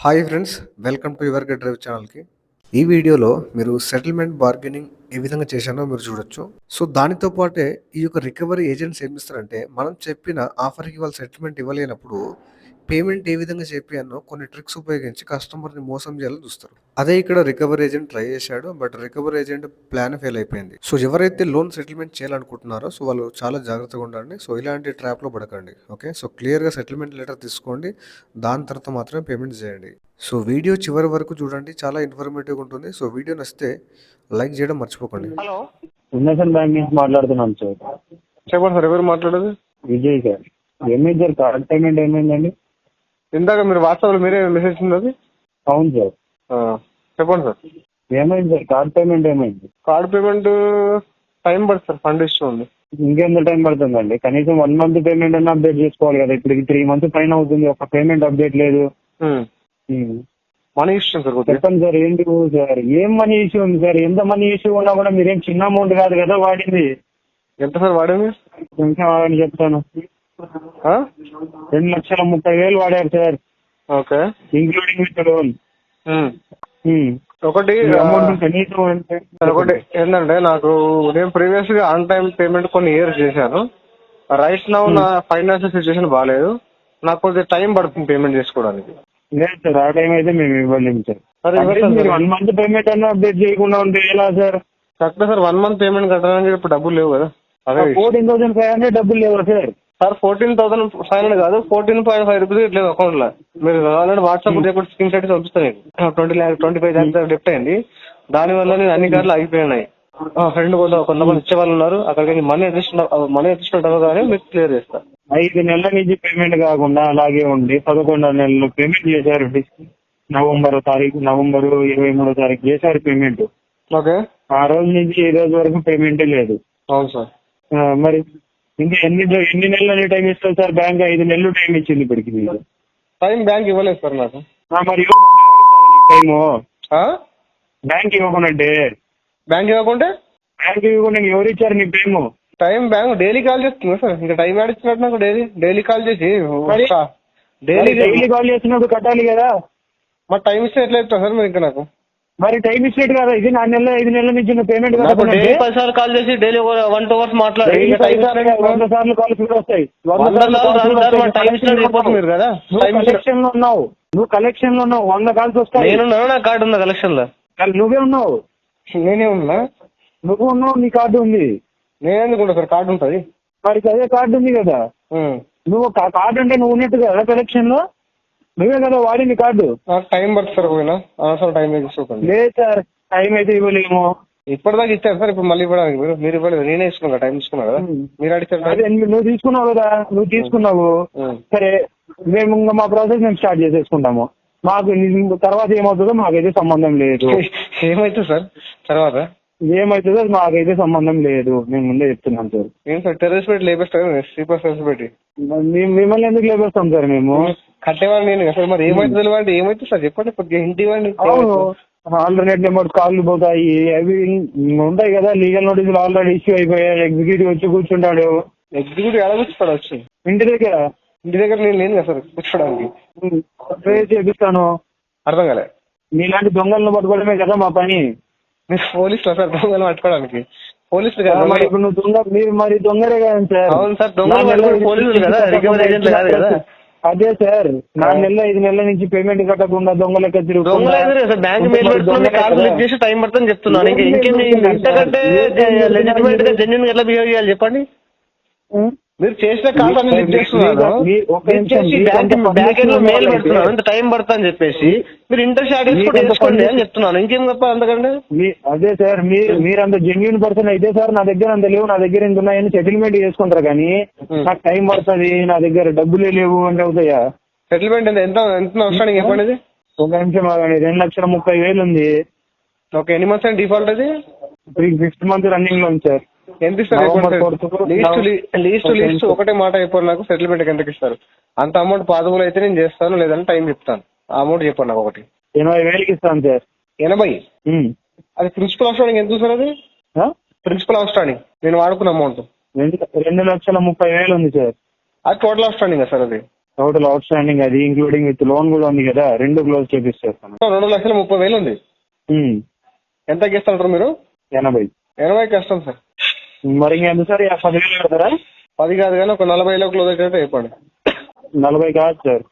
Hi friends, welcome to your get drive ఛానల్కి. ఈ వీడియోలో మీరు సెటిల్మెంట్ బార్గెనింగ్ ఏ విధంగా చేశానో మీరు చూడొచ్చు. సో దానితో పాటే ఈ యొక్క రికవరీ ఏజెంట్స్ ఏం ఇస్తారంటే, మనం చెప్పిన ఆఫర్కి వాళ్ళు సెటిల్మెంట్ ఇవ్వలేనప్పుడు పేమెంట్ ఏ విధంగా చెప్పానో కొన్ని ట్రిక్స్ ఉపయోగించి కస్టమర్ని మోసం చేయాలని చూస్తారు. అదే ఇక్కడ రికవరీ ఏజెంట్ ట్రై చేశాడు, but recovery agent plan fail అయిపోయింది. సో ఎవరైతే లోన్ సెటిల్మెంట్ చేయాలనుకుంటున్నారో సో వాళ్ళు చాలా జాగ్రత్తగా ఉండండి. సో ఇలాంటి ట్రాప్లో పడకండి. ఓకే, సో క్లియర్గా సెటిల్మెంట్ లెటర్ తీసుకోండి, దాని తర్వాత మాత్రమే పేమెంట్ చేయండి. సో వీడియో చివరి వరకు చూడండి, చాలా ఇన్ఫర్మేటివ్ ఉంటుంది. సో వీడియో నచ్చితే లైక్ చేయడం మర్చిపోకండి. హలో, ఇండస్ఇండ్ బ్యాంక్ నుంచి మాట్లాడుతున్నాను సార్. చెప్పండి సార్, ఎవరు మాట్లాడేది? విజయ్ సార్. ఏమైంది సార్, కార్డ్ పేమెంట్ ఏమైందండి? ఇందాక మీరు వాట్సాప్లో మీరే మెసేజ్ ఉన్నది. అవును సార్. చెప్పండి సార్, ఏమైంది సార్, కార్డ్ పేమెంట్ ఏమైంది? కార్డ్ పేమెంట్ టైం పడుతుంది సార్, ఫండ్ ఇష్యూ ఉంది. ఇంకెంత టైం పడుతుందండి? కనీసం 1 month పేమెంట్ అన్న అప్డేట్ చేసుకోవాలి కదా. ఇప్పుడు 3 months పైన అవుతుంది, ఒక పేమెంట్ అప్డేట్ లేదు. Money issue sir. చెప్పండి సార్, ఏంటి సార్, ఏం మనీ ఇష్యూ ఉంది సార్? ఎంత మనీ ఇష్యూ ఉన్నా కూడా మీరేం చిన్న అమౌంట్ కాదు కదా వాడింది. ఎంత సార్ వాడేది? కొంచెం ఆగండి చెప్తాను. 2,30,000 వాడారు sir. Okay, including with loan. ఒకటి అమౌంట్ కనీసం అంటే ఒకటి ఏంటంటే, నాకు నేను ప్రీవియస్ గా ఆన్ టైం పేమెంట్ కొన్ని ఇయర్స్ చేశాను. రైట్ నౌ నా ఫైనాన్షియల్ సిచ్యువేషన్ బాగాలేదు, నాకు కొద్దిగా టైం పడుతుంది పేమెంట్ చేసుకోవడానికి. లేదు సార్, ఆ టైం అయితే మేము ఇవ్వలేము సార్. మీరు 1 month పేమెంట్ అన్న అప్డేట్ చేయకుండా ఉంటే ఎలా sir? Correct sir, 1 month payment కట్టడానికి ఇప్పుడు డబ్బులు లేవు కదా. అదే 14,500 డబ్బులు లేవా సార్? సార్ 14,500 కాదు, 14.5 రూపీస్ లేదు అకౌంట్ లో. మీరు ఆల్రెడీ వాట్సాప్ రేపు స్క్రీన్ షాట్ పంపిస్తాను. 25 lakhs డెప్ట్ అయింది. దానివల్ల నేను అన్ని కార్లు ఆగిపోయినాయి. ఫ్రెండ్ కొంతమంది ఇచ్చే వాళ్ళు ఉన్నారు, అక్కడికి మనీ అడ్జస్ట్ కానీ మీకు క్లియర్ చేస్తా. 5 నెలల నుంచి పేమెంట్ కాకుండా అలాగే ఉండి 11వ నెలలో పేమెంట్ చేశారు. నవంబర్ 23 తారీఖు చేశారు పేమెంట్. ఓకే, ఆ రోజు నుంచి ఈ రోజు వరకు పేమెంటే లేదు. అవును సార్. మరి ఇంకా ఎన్ని నెలలు టైం ఇస్తారు సార్? బ్యాంక్ 5 నెలలు టైం ఇచ్చింది ఇప్పటికి. మీరు టైం బ్యాంక్ ఇవ్వలేదు సార్ నాకు. మరి టైము బ్యాంక్ ఇవ్వకుండా ఎవరు ఇచ్చారు నీకు time? Time bank daily call చేస్తుంది సార్. ఇంకా టైం యాడ్ ఇచ్చినట్టు నాకు డైలీ కాల్ చేసి డైలీ కాల్ చేసినప్పుడు కట్టాలి కదా. మరి టైం ఇస్తే ఎట్లా ఇస్తాను సార్ మీరు? ఇంకా నాకు మరి టైం ఇచ్చినట్టు కదా. ఇది 5 నెలల నుంచి పేమెంట్ 10 సార్లు కాల్ చేసి డైలీ 1 2 hours మాట్లాడి 100 సార్లు కాల్స్ కూడా వస్తాయి. మీరు కదా కలెక్షన్ లో ఉన్నావు, నువ్వు కలెక్షన్ లో ఉన్నావు, 100 కాల్స్ వస్తాయి. నేనున్నాను, నా కార్డు ఉందా కలెక్షన్ లో? నువ్వే ఉన్నావు. నేనే ఉన్నా. నువ్వు ఉన్నావు, నీ కార్డు ఉంది. నేనెందుకు సార్, కార్డు ఉంటుంది. మరి అదే కార్డు ఉంది కదా. నువ్వు కార్డు అంటే నువ్వు ఉన్నట్టు కదా కలెక్షన్ లో. నువ్వే కదా వాడింది కార్డు. నాకు టైం పడుతుంది సార్, పోయినా అనవసరం టైం తీసుకోకండి. లేదు సార్, టైం అయితే ఇవ్వలేము. ఇప్పటిదాకా ఇచ్చారు సార్, ఇప్పుడు మళ్ళీ ఇవ్వడానికి మీరు ఇవ్వలేదు. నేనే ఇస్తున్నాను, టైం తీసుకున్నా కదా. మీరు అడిగారు, నువ్వు తీసుకున్నావు కదా. నువ్వు తీసుకున్నావు సరే, మేము ఇంకా మా ప్రాసెస్ మేము స్టార్ట్ చేసేసుకుంటాము. మాకు తర్వాత ఏమవుతుందో మాకైతే సంబంధం లేదు. ఏమవుతుంది సార్ తర్వాత? ఏమవుతుందో మాకైతే సంబంధం లేదు, మేము ముందే చెప్తున్నాం సార్. ఏం సార్, టెర్రస్ పెట్టి లేపేస్తారు, స్లీపర్ టెర్రస్ పెట్టి మిమ్మల్ని ఎందుకు లేపేస్తాం సార్? మేము కట్టేవాళ్ళు నేను సార్. మరి ఏమవుతుంది అంటే ఏమవుతుంది సార్ చెప్పండి, కొద్దిగా ఇంటి ఇవ్వండి. అవును, ఆల్టర్నేట్ నెంబర్స్ కాళ్ళు పోతాయి, అవి ఉంటాయి కదా. లీగల్ నోటీసులు ఆల్రెడీ ఇష్యూ అయిపోయాయి. ఎగ్జిక్యూటివ్ వచ్చి కూర్చుంటాడు. ఎగ్జిక్యూటివ్ ఎలా కూర్చుంటాడు? వచ్చి ఇంటి దగ్గర నేను లేను కదా సార్ కూర్చోడానికి. చేపిస్తాను. అర్థం కాలే. మీలాంటి దొంగలను పట్టుకోవడమే కదా మా పని. మీరు పోలీసులు సార్ దొంగలు పట్టుకోవడానికి? పోలీసులు కదా. ఇప్పుడు నువ్వు దొంగ, మీరు మరి దొంగరే కదా సార్. అవును సార్, దొంగలు పోలీసులు కదా, రికవరీ ఏజెంట్లు కాదు కదా. అదే సార్, 4 నెలలు 5 నెలల నుంచి పేమెంట్ కట్టకుండా దొంగలకి తిరుగుతుంది. బ్యాంక్ మెయిల్ పెట్టుకుని కాల్ లిఫ్ట్ చేసి టైం పడుతుందని చెప్తున్నాను. ఇంకేం ఇంతకంటే లెజిటిమేట్ గా జెన్యున్ ఎట్లా బిహేవ్ చేయాలి చెప్పండి? మీరు చేసిన కాల్ అన్ని లిఫ్ట్ చేస్తున్నారు, బ్యాక్ ఎండ్ లో మెయిల్ పెడుతున్నారు, ఇంత టైం పడుతుంది అని చెప్పేసి మీరు ఇంటర్ షాట్ వేసుకోండి అని చెప్తున్నాను. ఇంకేం చెప్పాలి అంతకంటే? అదే సార్, మీరు అంత జెన్యున్ పర్సన్ అయితే సార్, నా దగ్గర అంత లేవు, నా దగ్గర ఎంత ఉన్నాయని సెటిల్మెంట్ చేసుకుంటారు. కానీ నాకు టైం పడుతుంది, నా దగ్గర డబ్బులే లేవు అంటే అవుతాయా? సెటిల్మెంట్ ఎంత అవసరానికి చెప్పండి? ఒక నిమిషం ఆగండి. 2,30,000 ఉంది. ఓకే, ఎన్ని మంత్స్ అండి డిఫాల్ట్? అది 6th month రన్నింగ్ లో ఉంది సార్. ఎంత ఇస్తారు? లీస్ట్ ఒకటే మాట అయిపోయి నాకు, సెటిల్మెంట్ ఎంతకి ఇస్తారు? అంత అమౌంట్ పాజిబుల్ అయితే నేను చేస్తాను, లేదంటే టైం చెప్తాను. ఆ అమౌంట్ చెప్పండి నాకు. ఒకటి 80,000 ఇస్తాను సార్. 80? అది ప్రిన్సిపల్ అవసరానికి ఎంత సార్? అది ప్రిన్సిపల్ అవసరానికి నేను వాడుకున్న అమౌంట్ 2,30,000 ఉంది సార్. అది టోటల్ అవసరానికి సార్? అది టోటల్ అవుట్ స్టాండింగ్ అది ఇంక్లూడింగ్ విత్ లోన్ కూడా ఉంది కదా, రెండు క్లోజ్ చేపిస్తాను. 2,30,000 ఉంది. ఎంతకి ఇస్తారు మీరు? 80 కష్టం సార్. మరి ఎంత సార్ 10,000 కడతారా? 10 కాదు కానీ ఒక 40లో క్లోజ్ అయితే అయిపోండి. 40 కాదు సార్,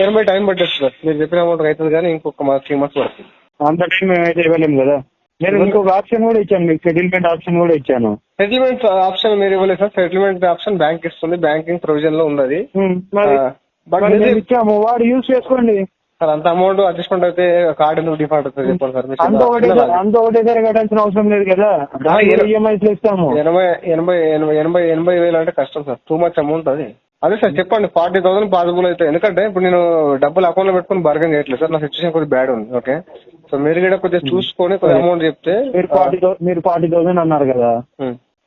80 టైం పట్టేస్తుంది సార్. మీరు చెప్పిన అమౌంట్ అవుతుంది కానీ ఇంకొక 3 months పడుతుంది. అంత టైం మేమైతే ఇవ్వలేము కదా. నేను ఇంకొక ఆప్షన్ కూడా ఇచ్చాను మీకు, సెటిల్మెంట్ ఆప్షన్ కూడా ఇచ్చాను. సెటిల్మెంట్ ఆప్షన్ మీరు ఇవ్వలేదు సార్. సెటిల్మెంట్ ఆప్షన్ బ్యాంక్ ఇస్తుంది, బ్యాంకింగ్ ప్రొవిజన్ లో ఉంది. బట్ ఇచ్చాము, వాడు యూజ్ చేసుకోండి సార్. అంత అమౌంట్ అడ్జస్ట్మెంట్ అయితే కార్డు ఎందుకు డిఫాల్ట్ అవుతుంది చెప్పండి సార్. అంత ఒకటేసారి కట్టాల్సిన అవసరం లేదు కదా, ఈఎంఐస్ ఇస్తాము. 80 వేలు అంటే కష్టం సార్, టూ మచ్ అమౌంట్ అది. అదే సార్ చెప్పండి, 40,000 పాసిబుల్ అయితే. ఎందుకంటే ఇప్పుడు నేను డబ్బులు అకౌంట్ లో పెట్టుకుని బార్గెన్ చేయట్లేదు సార్, నా సిచ్యువేషన్ కొద్దిగా బ్యాడ్ ఉంది. ఓకే, సో మీరు కూడా కొద్దిగా చూసుకొని కొద్దిగా అమౌంట్ చెప్తే. మీరు 40,000 అన్నారు కదా,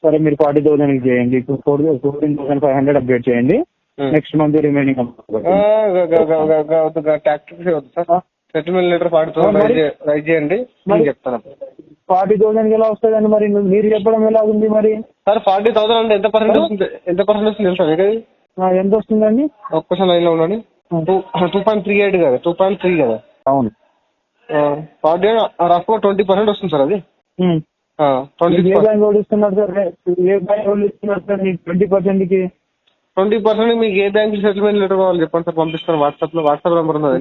సరే మీరు 40,000 చేయండి. ఇప్పుడు 14,500 అప్డేట్ చేయండి. నెక్స్ట్ మంత్ రిమైనింగ్ టాక్టిక్స్ వద్దు సార్. సెటిల్మెంట్ లెటర్ 40,000 రైజ్ చేయండి, నేను చెప్తాను. 40,000 ఎలా వస్తుందండి మరి, మీరు చెప్పడం ఎలా ఉంది మరి సార్? 40,000 అంటే ఎంత పర్సెంట్ వస్తుంది తెలుసా మీకు? ఎంత వస్తుందండి? ఒక్కసారి లైన్ లో ఉండండి. 2.38 కదా, 2.3 కదా. అవును, 40 రఫ్ 20% వస్తుంది సార్. అది 20 ఏ బ్యాంక్ వాళ్ళు ఇస్తున్నారు సార్? ఏ బ్యాంక్ వాళ్ళు ఇస్తున్నారు సార్ 20% కి? 20% మీకు ఏ బ్యాంక్ సెటిల్మెంట్ లెటర్ కావాలి చెప్పండి సార్, పంపిస్తాను. వాట్సాప్ నెంబర్ ఉన్నది.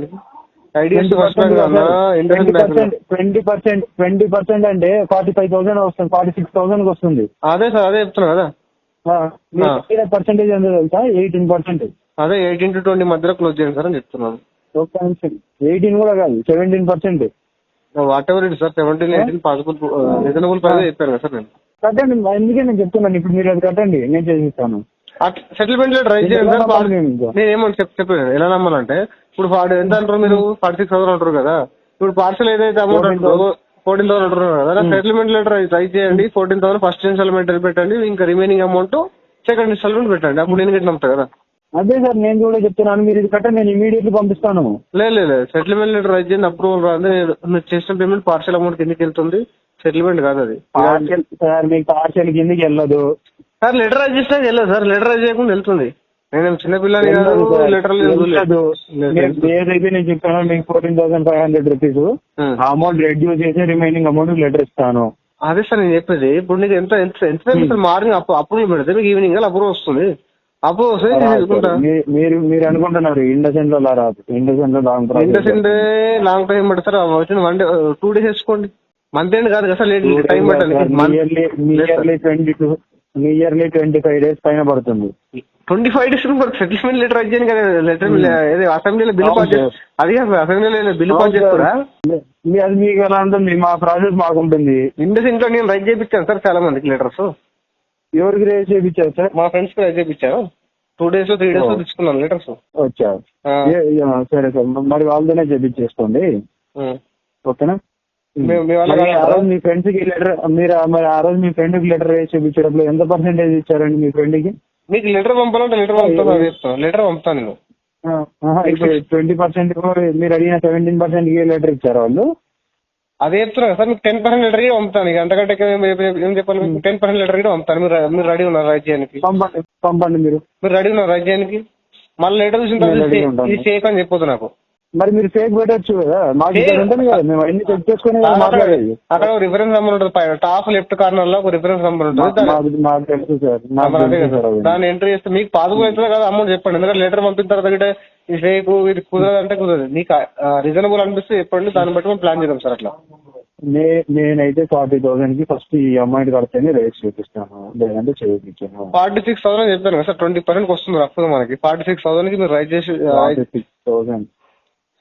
20% అంటే 45,000 వస్తుంది, 46,000 వస్తుంది. అదే సార్, అదే చెప్తున్నా కదా. పర్సెంటేజ్ ఎంత తెలుసా? 18%. అదే 18 to 20 మధ్యలో క్లోజ్ చేయండి సార్ అని చెప్తున్నాను. 18 కూడా కాదు, 17%. What ever it sir, 17, 18 possible reasonable price చెప్పాను కదా సార్ నేను. కట్టండి, అందుకే నేను చెప్తున్నాను. ఇప్పుడు మీరు అది కట్టండి, నేను చేసిస్తాను. సెటిల్మెంట్ లెటర్ రైజ్ చేయండి సార్. నేను ఏమని చెప్పాను ఎలా నమ్మాలంటే, ఇప్పుడు ఎంత అంటారు మీరు? 46,000 అంటారు కదా. ఇప్పుడు పార్సల్ ఏదైతే అమౌంట్ అంటారో 14,000 అంటారు కదా. సెటిల్మెంట్ లెటర్ రైజ్ చేయండి, 14,000 ఫస్ట్ ఇన్స్టాల్మెంట్ పెట్టండి, ఇంకా రిమైనింగ్ అమౌంట్ సెకండ్ ఇన్స్టాల్మెంట్ పెట్టండి. అప్పుడు నేను గిట్ల నమ్ముతా కదా. అదే సార్ నేను కూడా చెప్తున్నాను, మీరు ఇది కట్టండి, నేను ఇమీడియట్లీ పంపిస్తాను. లేదు, సెటిల్మెంట్ లెటర్ రైజ్ చేయండి, అప్రూవల్ రాదు. మీరు చేసిన పేమెంట్ పార్సల్ అమౌంట్ కిందకి వెళ్తుంది, సెటిల్మెంట్ కాదు అది. సార్ మీకు పార్సల్ కిందకి వెళ్ళదు సార్, లెటర్ రైజ్ చేసినా వెళ్ళదు సార్. లెటర్ రైజ్ చేయకుండా వెళ్తుంది. నేను చిన్నపిల్లని కాదు, లెటర్ ఏదైతే నేను చెప్తానో మీకు 14,500 రూపీస్ అమౌంట్ రెడ్యూస్ చేసి రిమైనింగ్ అమౌంట్ లెటర్ ఇస్తాను. అదే సార్ నేను చెప్పేది. ఇప్పుడు నీకు ఎంత మార్నింగ్ అప్రూవల్ పెడితే మీకు ఈవినింగ్ అప్రూవల్ వస్తుంది. అప్రూవల్ వస్తే మీరు అనుకుంటున్నారు ఇండసెంట్ లో రాదు. ఇండసెంట్ లాంగ్ టైం పడతారు. వచ్చిన 1 day 2 days వేసుకోండి. మంత్ ఎండ్ కాదు కదా సార్, టైం పట్టాలి. నియర్లీ 25 days పైన పడుతుంది. 25 days సెటిల్మెంట్ లెటర్ రైజ్ చేయను కదా. లెటర్ అసెంబ్లీలో బిల్లు పాస్ చేస్తారు. అది అసెంబ్లీలో బిల్లు పాస్ చేస్తారా? అది మీకు ఎలా ఉంటుంది? మా ప్రాసెస్ మాకు ఉంటుంది. ఇండసెంట్ లో నేను రైజ్ చేయించాను సార్ చాలా మందికి లెటర్స్. ఎవరికి రైజ్ చేయించారు సార్? మా ఫ్రెండ్స్ కి రైజ్ చేయించాను. 2 days 3 days తెచ్చుకున్నాను లెటర్స్. వచ్చారు, సరే సార్, మరి వాళ్ళతోనే చేయించేసుకోండి. ఓకేనా? మీ ఫ్రెండ్స్ కి లెటర్ మీరు మరి ఆ రోజు మీ ఫ్రెండ్ కి లెటర్ వేసి చూపించేటప్పుడు ఎంత పర్సెంటేజ్ ఇచ్చారండి మీ ఫ్రెండ్ కి? మీకు లెటర్ పంపాలంటే లెటర్ పంపుతాను నేను. ఇప్పుడు 20% మీరు అడిగిన 17% కి లెటర్ ఇచ్చారు వాళ్ళు. అదే చెప్తున్నా సార్, మీకు 10% లెటర్ కి పంపుతాను. ఇక అంతకంటే ఏం చెప్పాలి? మీకు 10% లెటర్ కి పంపుతాను. మీరు రెడీ ఉన్నారు రైజ్ చేయడానికి? పంపండి. మీరు రెడీ ఉన్నారు రైజ్ చేయడానికి? మళ్ళీ లెటర్ చూసిన తర్వాత ఇది ఫేక్ అని చెప్పొద్దు నాకు. మరి మీరు ఫేక్ పెట్టచ్చు కదా, మాకు ఉంటుంది కదా, మేము అన్ని చెక్ చేసుకుని మాట్లాడేది. అక్కడ ఒక రిఫరెన్స్ నెంబర్ ఉంటుంది, టాప్ లెఫ్ట్ కార్నర్ లో ఒక రిఫరెన్స్ నెంబర్ ఉంటుంది. మాకు తెలుసు సార్. దాన్ని ఎంట్రీ చేస్తే మీకు పాసిబుల్ అవుతుందో కదా అమౌంట్ చెప్పండి. ఎందుకంటే లెటర్ పంపిన తర్వాత ఈ ఫేక్ ఇది కుదరదు అంటే కుదరదు. మీకు రీజనబుల్ అనిపిస్తే చెప్పండి, దాన్ని బట్టి మనం ప్లాన్ చేద్దాం సార్. అట్లా నేనైతే 40,000 కి ఫస్ట్ ఈ అమౌంట్ కడితేనే రేట్ చూపిస్తాను, లేదంటే చేయించాను. 46,000 చెప్పాను కదా సార్, 20% వస్తుంది అప్పుడు మనకి. 46,000 కి మీరు రైజ్ చేసి 46,000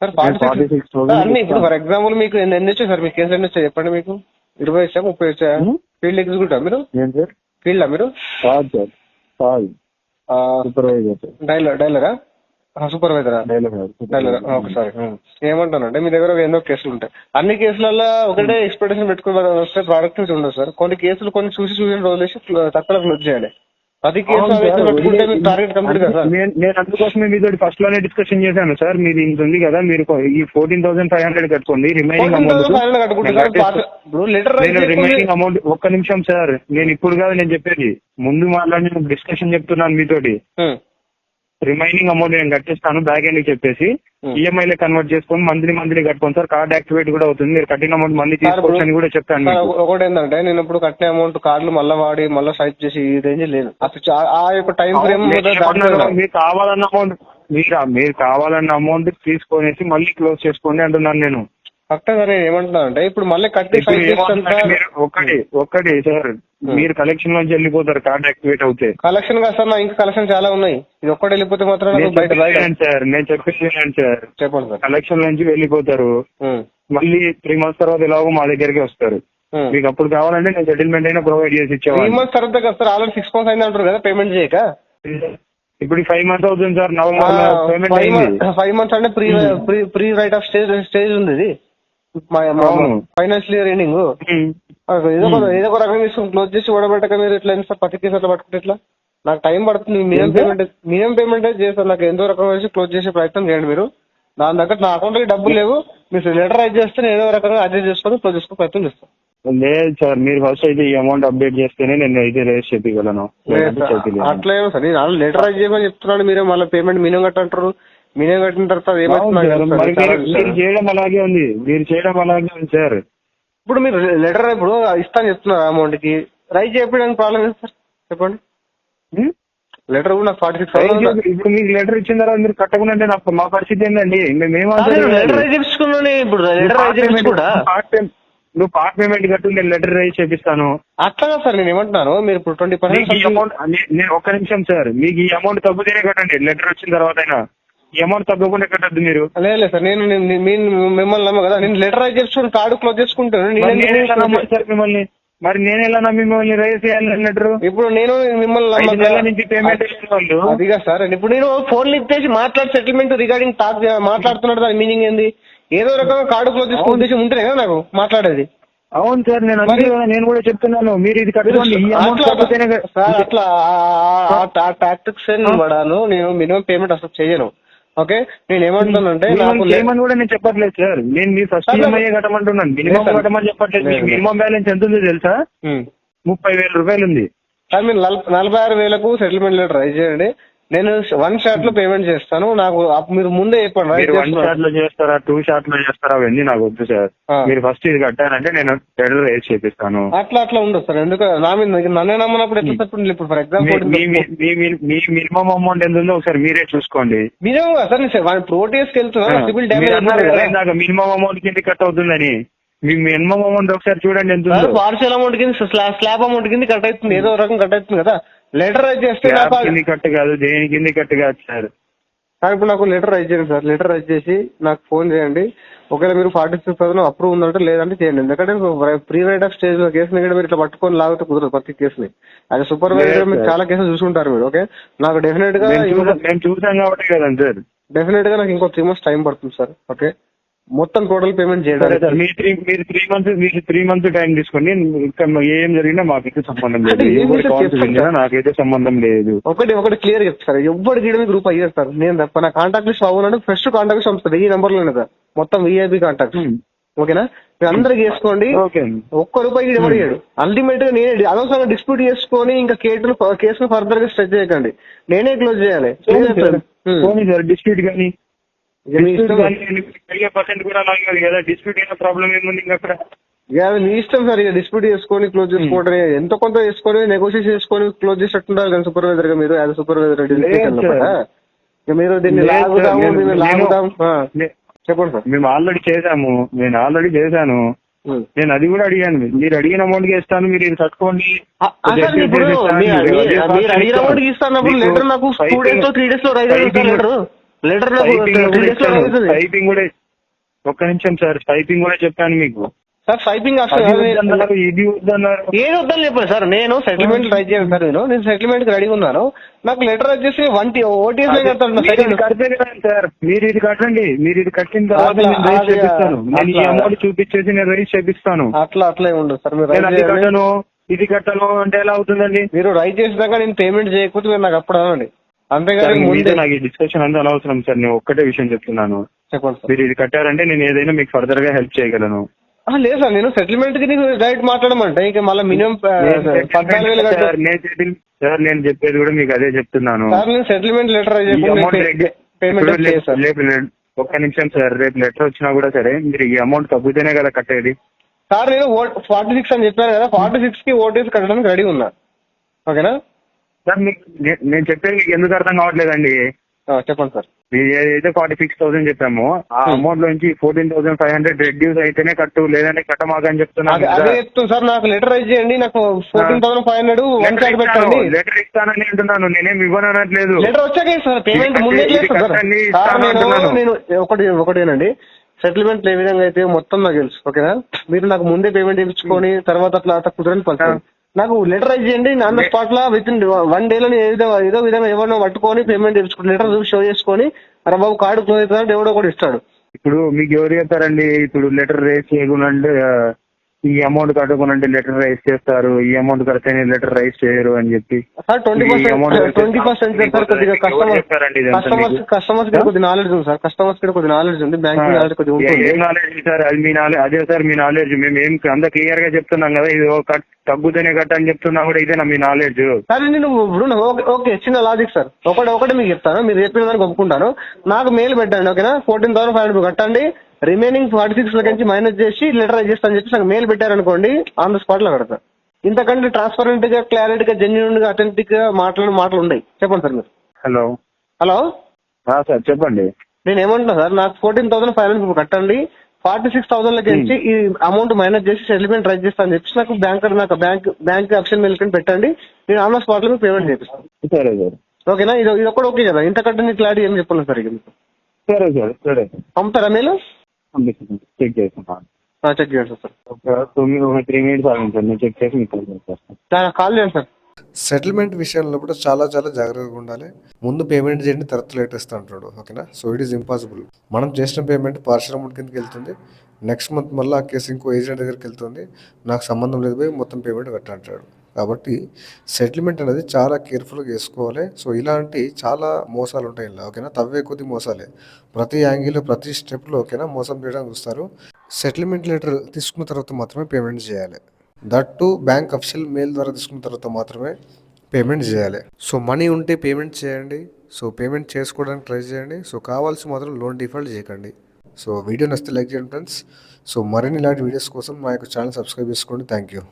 సార్. 46,000 అన్ని ఇప్పుడు ఫర్ ఎగ్జాంపుల్ మీకు ఎన్ని వచ్చాయి సార్? మీకు కేసులు ఎన్ని వచ్చాయి చెప్పండి? మీకు 20 వచ్చా, 30 వచ్చా? ఫీల్డ్ ఎగ్జిక్యూటివ్ మీరు? ఫీల్డా మీరు? డైలరా? సూపర్వైజరా? ఒకసారి ఏమంటానంటే మీ దగ్గర ఎన్నో కేసులు ఉంటాయి. అన్ని కేసులలో ఒకటే ఎక్స్పెక్టేషన్ పెట్టుకుని వస్తే ప్రొడక్టివిటీ ఉండదు సార్. కొన్ని కేసులు కొన్ని చూసి రోజులేసి తక్కువ క్లోజ్ చేయాలి. ప్రతి కేసు పెట్టుకుంటే మీకు టార్గెట్ కంప్లీట్ కదా సార్. నేను అందుకోసమే మీతో ఫస్ట్ లోనే డిస్కషన్ చేశాను సార్. మీది ఇంత ఉంది కదా, మీరు ఈ 14,500 కట్టుకోండి. రిమైనింగ్ అమౌంట్ ఒక్క నిమిషం సార్, నేను ఇప్పుడు కాదు నేను చెప్పేది, ముందు మాట్లాడి డిస్కషన్ చెప్తున్నాను మీతోటి. రిమైనింగ్ అమౌంట్ నేను కట్టిస్తాను బ్యాక్ ఎండ్ చెప్పేసి ఈఎంఐ లో కన్వర్ట్ చేసుకొని మంత్లీ కట్టుకోండి సార్. కార్డ్ యాక్టివేట్ కూడా అవుతుంది. మీరు కట్టిన అమౌంట్ మళ్ళీ తీసుకోవచ్చు అని కూడా చెప్పాను. ఒకటి ఏంటంటే నేను ఇప్పుడు కట్టిన అమౌంట్ కార్డులు మళ్ళీ వాడి మళ్ళీ స్వైప్ చేసి ఈ రేంజ్ లేదు. ఆ యొక్క టైం ఫ్రేమ్ మీరు కావాలన్న అమౌంట్ మీరు కావాలన్న అమౌంట్ తీసుకొనేసి మళ్ళీ క్లోజ్ చేసుకోండి అంటున్నాను నేను. కరెక్టే సార్. నేను ఏమంటున్నాను అంటే ఇప్పుడు మళ్ళీ కట్టి ఒక్కటి సార్, మీరు కలెక్షన్ నుంచి వెళ్ళిపోతారు కార్డ్ యాక్టివేట్ అవుతే. కలెక్షన్ కాదు సార్, నా ఇంకా కలెక్షన్ చాలా ఉన్నాయి. ఇది ఒక్కటి వెళ్ళిపోతే మాత్రం బయట సార్ నేను చెప్పేది సార్, చెప్పండి సార్. కలెక్షన్ నుంచి వెళ్ళిపోతారు, మళ్ళీ 3 months తర్వాత ఎలాగో మా దగ్గరికి వస్తారు. మీకు అప్పుడు కావాలంటే నేను సెటిల్మెంట్ అయినా ప్రొవైడ్ చేసి ఇచ్చేవాళ్ళం. 3 months తర్వాత కదా సార్, ఆల్రెడీ 6 months అయింది అంటారు కదా పేమెంట్ చేయక. ఇప్పుడు 5 months అవుతుంది సార్. నవంబర్ పేమెంట్ అయింది. 5 months అంటే ప్రీ రైట్ ఆఫ్ స్టేజ్ ఉంది ఇది ఫైనాన్షియల్ ఇయర్ ఎండింగ్. ఏదో ఒక రకంగా తీసుకుని క్లోజ్ చేసి ఓడబెట్టక మీరు ఇట్లా సార్ ప్రతి కేసు అట్లా పట్టుకుంటే ఇట్లా నాకు టైం పడుతుంది. మినిమం పేమెంట్ చేస్తారు. నాకు ఎంతో రకంగా వేసి క్లోజ్ చేసే ప్రయత్నం చేయండి మీరు. దాని దగ్గర నా అకౌంట్ కి డబ్బులు లేవు. మీరు లెటర్ రైజ్ చేస్తే నేను ఏదో రకంగా అడ్జస్ట్ చేసుకొని క్లోజ్ చేసుకునే ప్రయత్నం చేస్తాను. లేదు సార్, మీరు ఫస్ట్ అయితే ఈ అమౌంట్ అప్డేట్ చేస్తేనే నేను అయితే రేస్ చెప్పగలను. అట్లా ఏమో సార్, నేను లెటర్ రైజ్ చేయమని చెప్తున్నాను. మీరే మళ్ళీ పేమెంట్ మినిమం కట్టంటారు. మినిమం కట్టిన తర్వాత మీరు చేయడం అలాగే ఉంది. మీరు చేయడం అలాగే ఉంది సార్. ఇప్పుడు మీరు లెటర్ ఇప్పుడు ఇస్తాను చెప్తున్నారు అమౌంట్ కి రైజ్ చేయడానికి ప్రాబ్లం ఏంటి సార్ చెప్పండి. లెటర్ కూడా నాకు 46,000. ఇప్పుడు మీకు లెటర్ ఇచ్చిన తర్వాత మీరు కట్టకుండా మా పరిస్థితి ఏంటండి? లెటర్ రైజ్ చేపించుకున్నాను. ఇప్పుడు లెటర్ రైజ్ చేపించుకుంటా నువ్వు పార్ట్ పేమెంట్ కట్టు, నేను లెటర్ రైజ్ చేపిస్తాను. అట్లాగా సార్ నేను ఏమంటున్నాను, మీరు ఇప్పుడు 20% అమౌంట్. నేను ఒక్క నిమిషం సార్, మీకు ఈ అమౌంట్ తగ్గుతేనే కట్టండి. లెటర్ వచ్చిన తర్వాత అయినా ఈ అమౌంట్ తగ్గకుండా కట్టద్దు మీరు. లేదు సార్, నేను మిమ్మల్ని నమ్మ కదా. నేను లెటర్ రైజ్ చేసుకుని కార్డు క్లోజ్ చేసుకుంటాను. మిమ్మల్ని మరి నేను ఎలా మిమ్మల్ని రైజ్ చేయాలి లెటర్? ఇప్పుడు నేను మిమ్మల్ని నుంచి పేమెంట్ వాళ్ళు అదిగా సార్. ఇప్పుడు నేను ఫోన్ లిఫ్ట్ చేసి మాట్లాడి సెటిల్మెంట్ రిగార్డింగ్ టాక్ మాట్లాడుతున్నాడు. దాని మీనింగ్ ఏంది? ఏదో రకంగా కార్డు క్లోజ్ చేసుకునే ఉద్దేశం ఉంటేనే కదా నాకు మాట్లాడేది. అవును సార్, నేను కూడా చెప్తున్నాను. మీరు ఇది కట్టుకోండి. సార్ అట్లా ఆ టాక్టిక్స్ వాడాను. నేను మినిమం పేమెంట్ అసలు చేయను. ఓకే, నేను ఏమంటున్నానంటే ఏమని కూడా నేను చెప్పట్లేదు సార్. నేను మీ ఫస్ట్ ఈఎంఐ కట్టమంటున్నాను, మినిమం కట్టమని చెప్పట్లేదు. మినిమం బ్యాలెన్స్ ఎంత ఉంది తెలుసా? 30,000 రూపాయలు ఉంది. సార్ మీరు 46,000కు సెటిల్మెంట్ లెటర్ రైజ్ చేయండి. నేను 1 shot లో పేమెంట్ చేస్తాను. నాకు మీరు ముందే చెప్పండి. 1 shot లో చేస్తారా, 2 shot లో చేస్తారా, అవన్నీ నాకు వద్దు సార్. మీరు ఫస్ట్ ఇది కట్టారంటే నేను లెటర్ రైజ్ చేపిస్తాను. అట్లా ఉండదు సార్. ఎందుకు నా మీద నన్నే నమ్మనప్పుడు ఎట్లా తప్పండి? ఇప్పుడు for example me minimum amount ఎంత ఉందో ఒకసారి మీరే చూసుకోండి. మినిమం సార్ ప్రోటీస్కి వెళ్తున్నా సివిల్ డ్యామేజ్ మినిమం అమౌంట్ కింద కట్ అవుతుందని. మీ మినిమం అమౌంట్ ఒకసారి చూడండి ఎంత ఉందో. పార్షియల్ అమౌంట్ కింద స్లాబ్ అమౌంట్ కింద కట్ అవుతుంది. ఏదో రకం కట్ అవుతుంది కదా. లెటర్ రైజ్ చేస్తే కట్టు కాదు, దేని కింద కట్టు కాదు సార్. ఇప్పుడు నాకు లెటర్ రైజ్ చేయండి సార్. లెటర్ రైజ్ చేసి నాకు ఫోన్ చేయండి. ఒకవేళ మీరు 46,000 అప్రూవ్ ఉందంటే లేదంటే చేయండి. ఎందుకంటే ప్రీ రైట్ ఆఫ్ స్టేజ్ లో కేసుని కూడా మీరు ఇట్లా పట్టుకొని లాగితే కుదరదు. ప్రతి కేసుని అది సూపర్వైజర్ మీరు చాలా కేసులు చూసుకుంటారు మీరు. ఓకే, నాకు డెఫినెట్ గా నేను చూసాను కాబట్టి కదా సార్. డెఫినెట్ గా నాకు ఇంకో 3 months టైం పడుతుంది సార్. ఓకే, మొత్తం టోటల్ పేమెంట్ చేయడానికి మీరు 3 months టైం తీసుకోండి. ఏం జరిగినా మాకైతే సంబంధం లేదు. నాకైతే సంబంధం లేదు. ఒకటి క్లియర్ చెప్తారు. ఎవరు గీయడం మీకు రూపాయి చేస్తారు. నేను తప్ప నా కాంటాక్ట్ లిస్ట్ అవునంటే ఫస్ట్ కాంటాక్ట్ లిస్ట్ పంపుతారు. ఈ నెంబర్లోనే కదా మొత్తం విఐపి కాంటాక్ట్. ఓకేనా, మీరు అందరికి చేసుకోండి. ఒక్క రూపాయి ఇవ్వడు. అల్టిమేట్ గా నేనే అనవసరంగా డిస్ప్యూట్ చేసుకొని ఇంకా కేసును ఫర్దర్ గా స్ట్రెచ్ చేయకండి. నేనే క్లోజ్ చేయాలి. డిస్ప్యూట్ కానీ కూడా కదా. డిస్ప్యూట్ అయిన ప్రాబ్లం ఏముంది అక్కడ? మీ ఇష్టం సార్. ఇక డిస్ప్యూట్ చేసుకొని క్లోజ్ చేసుకోవడం ఎంత కొంత చేసుకొని నెగోషియేట్ చేసుకొని క్లోజ్ చేసేట్టున్నారు కానీ సూపర్వైజర్ గా మీరు యాజ్ సూపర్వైజర్ మీరు దీన్ని లాగుదాం చెప్పండి సార్. మేము ఆల్రెడీ చేసాము. నేను ఆల్రెడీ చేశాను. నేను అది కూడా అడిగాను. మీరు అడిగిన అమౌంట్ కి ఇస్తాను, మీరు ఇది కట్టుకోండి. మీరు అడిగిన అమౌంట్ కి ఇస్తాను. లెటర్ నాకు 2 days లో 3 days లో రైజ్ లెటర్ టైపింగ్ కూడా ఒక్క నిమిషం సార్. టైపింగ్ కూడా చెప్పాను మీకు సార్. టైపింగ్ ఇది వద్దన్నారు. ఏది వద్దని చెప్పాను సార్. నేను సెటిల్మెంట్ ట్రై చేయాలి సార్. నేను సెటిల్మెంట్ కి రెడీ ఉన్నాను. నాకు లెటర్ వచ్చేసి ఓటీఎస్ కడితే కదా సార్. మీరు ఇది కట్టండి. మీరు ఇది కట్టిన తర్వాత నేను రైజ్ చేపిస్తాను. నేను ఈ అమౌంట్ చూపించేసి నేను రైజ్ చేపిస్తాను. అట్లా ఉండదు సార్. మీరు అది కట్టను ఇది కట్టను అంటే ఎలా అవుతుందండి? మీరు రైజ్ చేసినాక నేను పేమెంట్ చేయకపోతే మీరు నాకు అప్పుడు అనండి. అంతేగాని నాకు ఈ డిస్కషన్ అంతా అనవసరం సార్. నేను ఒక్కటే విషయం చెప్తున్నాను. చెప్పండి సార్. మీరు ఇది కట్టారంటే నేను ఏదైనా మీకు ఫర్దర్ గా హెల్ప్ చేయగలను. లేదు సార్, నేను సెటిల్మెంట్ కి నీకు డైరెక్ట్ మాట్లాడమంటే ఇంకా మళ్ళీ మినిమం 14,000 సార్ నేను చెప్పేది కూడా మీకు అదే చెప్తున్నాను సార్. నేను సెటిల్మెంట్ లెటర్ పేమెంట్ ఒక్క నిమిషం సార్, రేపు లెటర్ వచ్చినా కూడా సరే మీరు ఈ అమౌంట్ తగ్గుతేనే కదా కట్టేది. సార్ నేను 46 అని చెప్పాను కదా, 46 కి ఓటీసీ కట్టడానికి రెడీ ఉన్నా. ఓకేనా సార్ మీకు నేను చెప్పేది మీకు ఎందుకు అర్థం కావట్లేదండి. చెప్పండి సార్. ఏదైతే 46,000 చెప్పాము ఆ అమౌంట్ లోంచి 14,500 రెడ్యూస్ అయితేనే కట్టు, లేదంటే కట్టమాకని చెప్తున్నాను. అదే చెప్తాను సార్, నాకు లెటర్ రైజ్ చేయండి, నాకు 14,500 వన్ సైడ్ పెట్టండి. లెటర్ ఇస్తానని అంటున్నాను, నేనేం ఇవ్వను అనట్లేదు. లెటర్ వచ్చాక సార్ పేమెంట్ ముందే నేను ఒకటేనండి. సెటిల్మెంట్ ఏ విధంగా అయితే మొత్తం నాకు తెలుసు. ఓకేనా, మీరు నాకు ముందే పేమెంట్ చేయించుకొని తర్వాత అట్లా కుదరని పరిస్థితి. నాకు లెటర్ రైజ్ చేయండి, on the spot law with in 1 day లో ఏదో విధంగా ఎవరినో పట్టుకొని పేమెంట్ చేయించుకుంటే లెటర్ షో చేసుకొని అరే బాబు కార్డు క్లోజ్ అవుతాడు ఎవడో కూడా ఇస్తాడు. ఇప్పుడు మీకు ఎవరు చెప్తారండి? ఇప్పుడు లెటర్ రైజ్ చేయకుండా ఈ అమౌంట్ కట్టకుండా లెటర్ రైజ్ చేస్తారు, ఈ అమౌంట్ కడితేనే లెటర్ రైజ్ చేయరు అని చెప్పి. సార్ 20% సార్ కొద్దిగా కస్టమర్స్ కి కొద్దిగా నాలెడ్జ్ ఉంది సార్. కస్టమర్స్ కి కొద్దిగా నాలెడ్జ్ ఉంది, బ్యాంకింగ్ నాలెడ్జ్ కొద్దిగా ఉంటుంది. ఏం నాలెడ్జ్ సార్ అది? మీ నాలెడ్జ్ అదే సార్ మీ నాలెడ్జ్. మేము ఏం అంత క్లియర్ గా చెప్తున్నాం కదా, ఇది తగ్గుతూనే కట్ట అని చెప్తున్నా కూడా ఇదేనా మీ నాలెడ్జ్? సరే నేను ఇప్పుడు ఓకే చిన్న లాజిక్ సార్, ఒకటి మీకు చెప్తాను, మీరు చెప్పిన దానికి ఒప్పుకుంటాను. నాకు మెయిల్ పెట్టండి. ఓకేనా, 14,500 కట్టండి, రిమైనింగ్ 46 నుంచి మైనస్ చేసి లెటర్ రైజ్ చేస్తా అని చెప్పి నాకు మెయిల్ పెట్టారనుకోండి, ఆన్ ద స్పాట్ లో కడతా. ఇంతకంటే ట్రాన్స్పరెంట్ గా, క్లారిటీగా, జెన్యూన్ గా, అథెంటిక్ గా మాటలు ఉన్నాయి. చెప్పండి సార్ మీరు. హలో సార్ చెప్పండి. నేను ఏమంటున్నా సార్, నాకు 14,500 కట్టండి, 46,000 నుంచి ఈ అమౌంట్ మైనస్ చేసి సెటిల్మెంట్ రైజ్ చేస్తా అని చెప్పి నాకు బ్యాంక్ ఆప్షన్ మెయిల్ పెట్టండి, నేను ఆన్ ద స్పాట్ లో మీకు పేమెంట్ చేపిస్తాను. సరే సార్. ఓకేనా, ఇది ఒకటి ఓకే కదా? ఇంతకంటే నీకు క్లారిటీ ఏం చెప్పండి సార్. ఇక సరే సార్. సరే పంపుతారా మెయిల్? చెక్ చేస్తాను. చెక్ చేయండి సార్. 3 minutes ఆగండి సార్, నేను చెక్ చేసి మీకు కాల్ చేయండి సార్. సెటిల్మెంట్ విషయంలో కూడా చాలా జాగ్రత్తగా ఉండాలి. ముందు పేమెంట్ చేయండి, తర్వాత లేట్ ఇస్తా అంటాడు. ఓకేనా, సో ఇట్ ఈస్ ఇంపాసిబుల్. మనం చేసిన పేమెంట్ పార్షల్ అమౌంట్ కిందకి వెళ్తుంది, నెక్స్ట్ మంత్ మళ్ళీ ఆ కేసు ఇంకో ఏజెంట్ దగ్గరికి వెళ్తుంది, నాకు సంబంధం లేదు పోయి మొత్తం పేమెంట్ కట్టంటాడు. కాబట్టి సెటిల్మెంట్ అనేది చాలా కేర్ఫుల్గా చేసుకోవాలి. సో ఇలాంటి చాలా మోసాలు ఉంటాయి ఇలా. ఓకేనా, తవ్వే కొద్ది మోసాలే, ప్రతి యాంగిల్లో ప్రతి స్టెప్లో ఓకేనా మోసం చేయడానికి చూస్తారు. సెటిల్మెంట్ లెటర్ తీసుకున్న తర్వాత మాత్రమే పేమెంట్ చేయాలి. That to bank official mail ద్వారా తీసుకున్న తర్వాత మాత్రమే పేమెంట్ చేయాలి. సో మనీ ఉంటే పేమెంట్ చేయండి. సో పేమెంట్ చేసుకోవడానికి ట్రై చేయండి. సో కావాల్సి మాత్రం లోన్ డిఫాల్ట్ చేయకండి. సో వీడియో నచ్చితే లైక్ చేయండి ఫ్రెండ్స్. సో మరిన్ని ఇలాంటి వీడియోస్ కోసం మా యొక్క ఛానల్ సబ్స్క్రైబ్ చేసుకోండి. Thank you.